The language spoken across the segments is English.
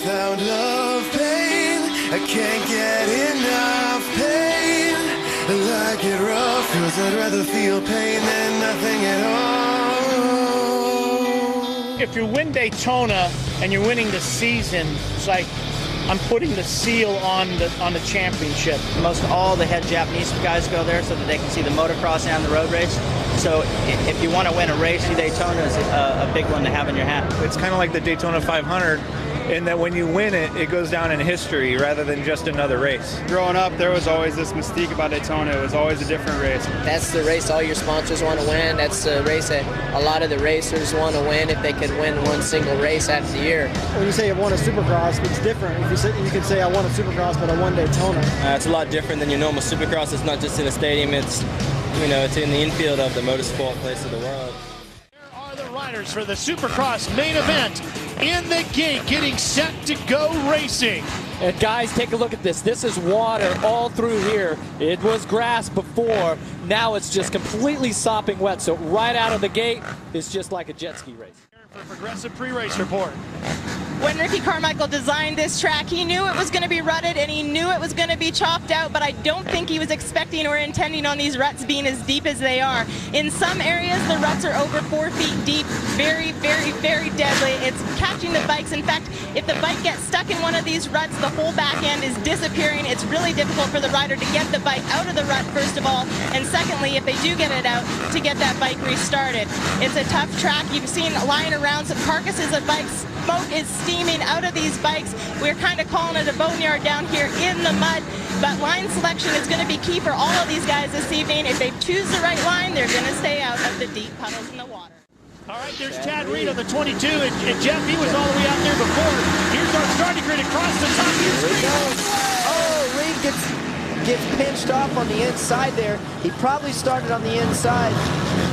found of pain. I can't get enough pain. I like it rough, cause I'd rather feel pain than nothing at all. If you win Daytona and you're winning the season, it's like I'm putting the seal on the championship. Most all the head Japanese guys go there so that they can see the motocross and the road race. So if you want to win a race, Daytona is a big one to have in your hat. It's kind of like the Daytona 500 in that when you win it, it goes down in history rather than just another race. Growing up, there was always this mystique about Daytona. It was always a different race. That's the race all your sponsors want to win. That's the race that a lot of the racers want to win if they could win one single race out of the year. When you say you won a Supercross, it's different. If you can say I won a Supercross, but I won Daytona. It's a lot different than your normal Supercross. It's not just in a stadium. It's, it's in the infield of the motorsport place of the world. There are the riders for the Supercross main event in the gate, getting set to go racing. And guys, take a look at this. This is water all through here. It was grass before. Now it's just completely sopping wet. So right out of the gate, it's just like a jet ski race. For Progressive Pre-Race Report. When Ricky Carmichael designed this track, he knew it was going to be rutted and he knew it was going to be chopped out, but I don't think he was expecting or intending on these ruts being as deep as they are. In some areas, the ruts are over 4 feet deep. Very, very, very deadly. It's catching the bikes. In fact, if the bike gets stuck in one of these ruts, the whole back end is disappearing. It's really difficult for the rider to get the bike out of the rut, first of all, and secondly, if they do get it out, to get that bike restarted. It's a tough track. You've seen lying around some carcasses of bikes. Smoke is steaming out of these bikes. We're kind of calling it a boneyard down here in the mud, but line selection is going to be key for all of these guys this evening. If they choose the right line, they're going to stay out of the deep puddles in the water. All right, there's Chad Reed on the 22, and Jeff, he was all the way out there before. Here's our starting grid across the top of your screen. Oh, Reed gets pinched off on the inside there. He probably started on the inside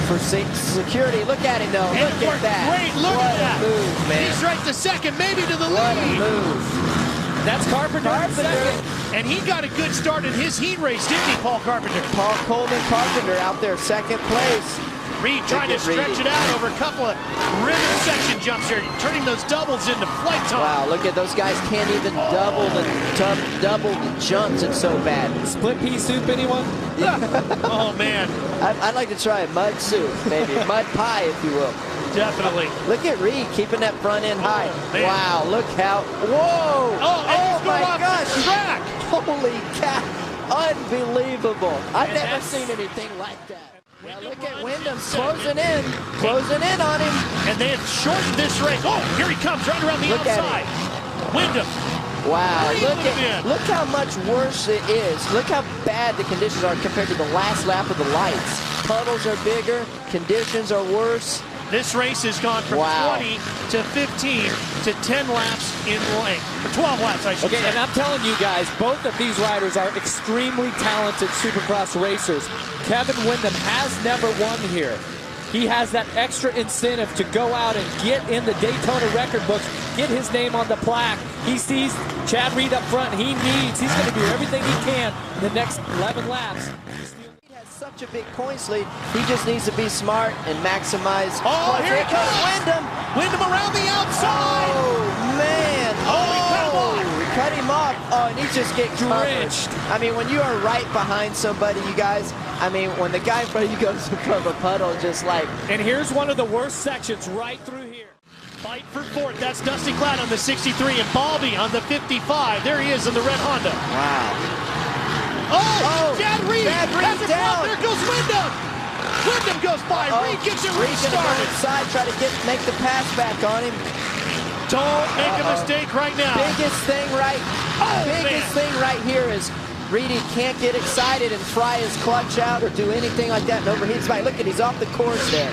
for security. Look at him, though. Look at that. Great, look at that. Move, man. He's right to second, maybe to the What a lead. move. That's Carpenter. And he got a good start in his heat race, didn't he, Paul Carpenter? Paul Coleman Carpenter out there, second place. Reed trying to stretch it out over a couple of ribbon section jumps here, turning those doubles into flight time. Wow, look at those guys can't even double the jumps. It's so bad. Split pea soup, anyone? Yeah. Oh, man. I'd like to try a mud soup, maybe. Mud pie, if you will. Definitely. Look at Reed keeping that front end high. Man. Wow, look how. Whoa! Oh my off gosh! The track. Holy cow! Unbelievable! I've never seen anything like that. Now look at Wyndham closing in on him. And they have shortened this race. Oh, here he comes right around the outside. Wyndham. Wow, look how much worse it is. Look how bad the conditions are compared to the last lap of the lights. Puddles are bigger, conditions are worse. This race has gone from 20 to 15 to 10 laps in length. Or 12 laps, I should say. And I'm telling you guys, both of these riders are extremely talented Supercross racers. Kevin Wyndham has never won here. He has that extra incentive to go out and get in the Daytona record books, get his name on the plaque. He sees Chad Reed up front. He's going to do everything he can in the next 11 laps. Such a big points lead. He just needs to be smart and maximize. Oh, here he comes. Wyndham. Wyndham around the outside. Oh, man. He cut him off. Oh, and he's just getting drenched. I mean, when you are right behind somebody, you guys, I mean, when the guy in front of you goes from a puddle, just like. And here's one of the worst sections right through here. Fight for fourth. That's Dusty Cloud on the 63 and Balby on the 55. There he is in the red Honda. Wow. Oh, Chad Reed has it down. There goes Wyndham. Wyndham goes by. Reed gets it restarted. Inside, try to make the pass back on him. Don't make a mistake right now. Biggest thing right here is Reedy can't get excited and fry his clutch out or do anything like that and overheat his bike. Look at, he's off the course there.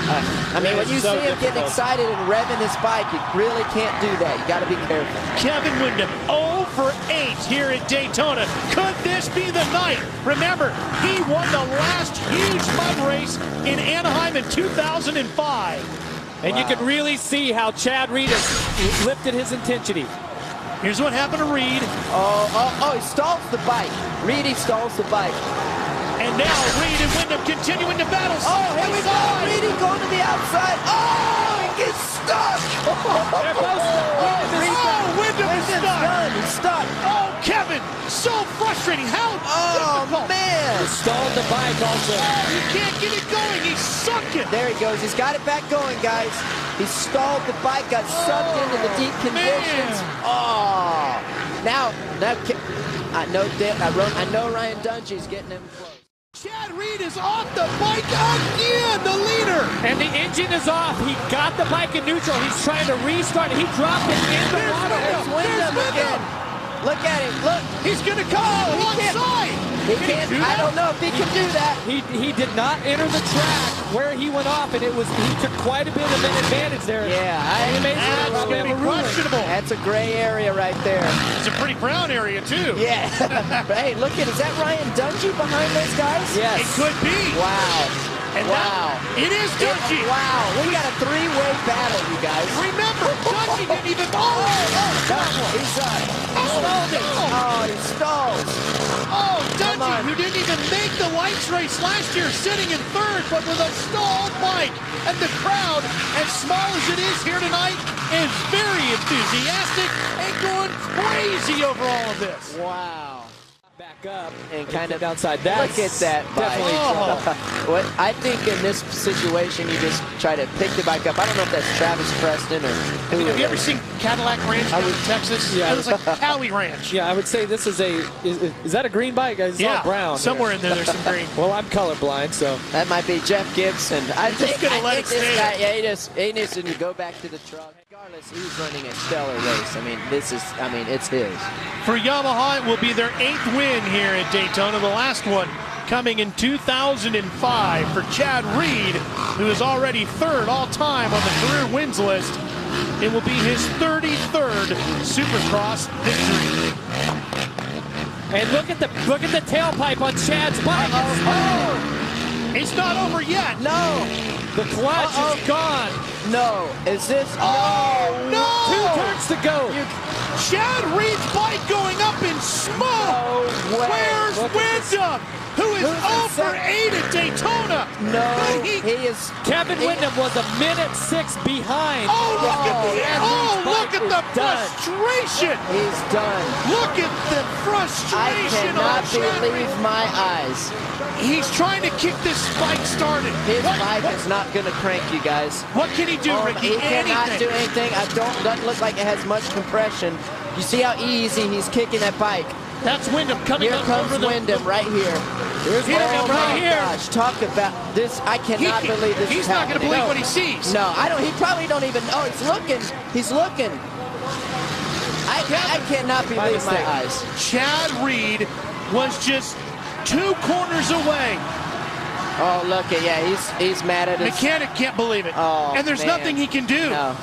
I mean, when you see him getting excited and revving his bike, you really can't do that. You got to be careful. Kevin Wyndham, 0 for 8 here at Daytona. Could this be the night? Remember, he won the last huge mud race in Anaheim in 2005. And you can really see how Chad Reed has lifted his intensity. Here's what happened to Reed. Oh, he stalls the bike. Reedy stalls the bike. And now Reed and Wyndham continuing to battle. Oh, here we go. Reedy going to the outside. Oh, he gets stuck. They're both done. He's stuck. Oh, Kevin, so frustrating. How difficult. Man. He stalled the bike also. Oh, he can't get it going. He's sunk it. There he goes. He's got it back going, guys. He stalled the bike, got sucked into the deep conditions. Man. Oh. Now I know Ryan Dungey's getting him close. Chad Reed is off the bike again, the leader. And the engine is off. He got the bike in neutral. He's trying to restart it. He dropped it in the water. There's Wyndham again. Look at him. Look. He's going to come on one side. He can't. I don't know if he can do that. He did not enter the track where he went off, and he took quite a bit of an advantage there. Yeah, that's going to be questionable. That's a gray area right there. It's a pretty brown area too. Yeah. Hey, look at, is that Ryan Dungey behind those guys? Yes. It could be. Wow. And wow. It is Dungey. Wow. We got a three-way battle, you guys. Remember, Dungey didn't even. He stalled it. Oh, he stalled. Oh, Dungey, who didn't even make the lights race last year, sitting in third, but with a stalled bike. And the crowd, as small as it is here tonight, is very enthusiastic and going crazy over all of this. Wow. Back up and kind of downside. Look at that bike. Definitely. What I think in this situation, you just try to pick the bike up. I don't know if that's Travis Preston or who. Have you ever seen Cadillac Ranch down in Texas? Yeah. It was like Cowie Ranch. Yeah, I would say this is is that a green bike? It's all brown. Somewhere in there's some green. Well, I'm colorblind, so. That might be Jeff Gibson. I think this guy, he needs to go back to the truck. Regardless, he's running a stellar race. It's his. For Yamaha, it will be their 8th win here at Daytona. The last one coming in 2005 for Chad Reed, who is already 3rd all-time on the career wins list. It will be his 33rd Supercross victory. And look at the tailpipe on Chad's bike. It's not over yet. No. The clutch is gone. No. Is this? No. 2 turns to go. Chad Reed's bike going up in smoke. No way. Where's Wyndham, who is 0 for 8 at Daytona? No, he is. Kevin Wyndham was a minute 6 behind. Look at the frustration. He's done. Look at the I frustration cannot on Chad believe Reed. my eyes. He's trying to kick this bike started. His bike is not going to crank, you guys. What can he do, Ricky? He cannot do anything. Doesn't look like it has much compression. You see how easy he's kicking that bike. That's Wyndham coming here up comes over Wyndham right here. Here's Wyndham right here. Gosh, talk about this. I cannot believe this He's is not going to happening. believe what he sees. No, I don't. He probably don't even know. He's looking. He's looking. I cannot believe my eyes. Chad Reed was just 2 corners away. Oh, look at he's mad at us. Mechanic can't believe it. Oh, and there's nothing he can do. No.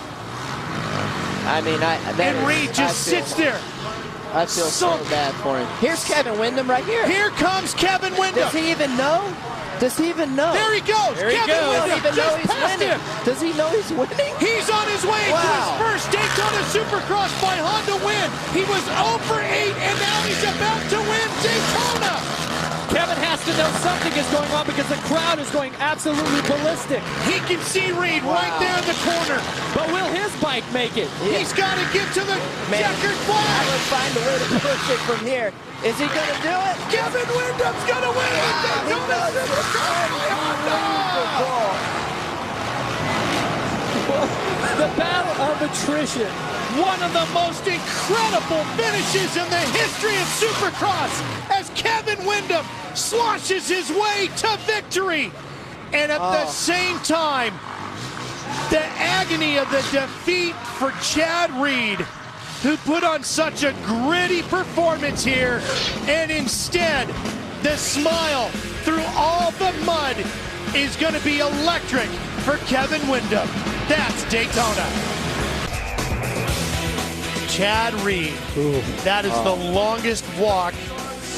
And Reed just sits there. I feel so bad for him. Here's Kevin Wyndham right here. Here comes Kevin Wyndham. Does he even know? Does he even know? There he goes. Kevin Wyndham know just passed him. Does he know he's winning? He's on his way to his first Daytona Supercross by Honda win. He was 0 for 8, and now he's about to win Daytona. Kevin has to know something is going on because the crowd is going absolutely ballistic. He can see Reed right there in the corner. But will his bike make it? Yeah. He's got to get to the checkered flag. I would find a way to push it from here. Is he going to do it? Kevin Wyndham's going to win it. Daytona Supercross by Honda. The battle of attrition. One of the most incredible finishes in the history of Supercross as Kevin Wyndham sloshes his way to victory. And at the same time, the agony of the defeat for Chad Reed, who put on such a gritty performance here, and instead, the smile through all the mud is going to be electric for Kevin Wyndham. That's Daytona. Chad Reed, that is the longest walk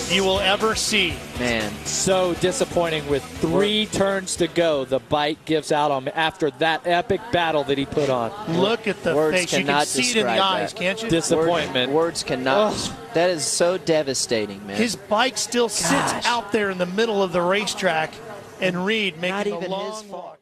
you will ever see. Man, so disappointing with 3 turns to go. The bike gives out on him after that epic battle that he put on. Look at the face. You can see it in the eyes, can't you? Disappointment. Words cannot. That is so devastating, man. His bike still sits out there in the middle of the racetrack, and Reed making Not a even long his fault. walk.